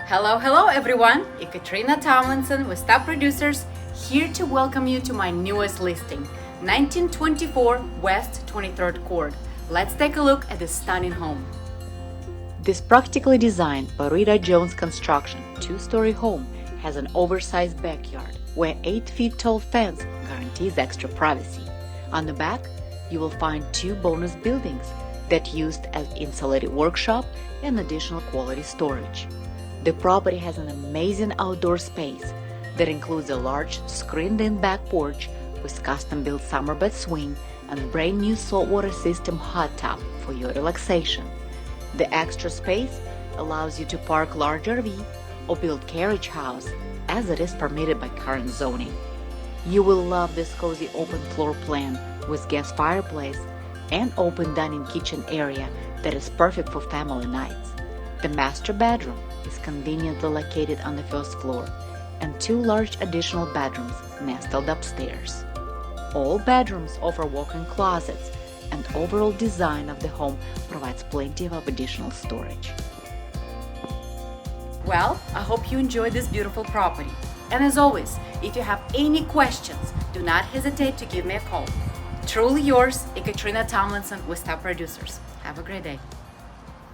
Hello everyone! Ekaterina Tomlinson with Top Producers here to welcome you to my newest listing, 1924 West 23rd Court. Let's take a look at this stunning home. This practically designed by Rita Jones Construction two-story home has an oversized backyard where 8-feet tall fence guarantees extra privacy. On the back, you will find two bonus buildings that used as insulated workshop and additional quality storage. The property has an amazing outdoor space that includes a large screened-in back porch with custom-built summer bed swing and brand-new saltwater system hot tub for your relaxation. The extra space allows you to park large RV or build carriage house as it is permitted by current zoning. You will love this cozy open floor plan with gas fireplace and open dining kitchen area that is perfect for family nights. The master bedroom is conveniently located on the first floor, and two large additional bedrooms nestled upstairs. All bedrooms offer walk-in closets, and overall design of the home provides plenty of additional storage. Well, I hope you enjoyed this beautiful property. And as always, if you have any questions, do not hesitate to give me a call. Truly yours, Ekaterina Tomlinson with Top Producers. Have a great day.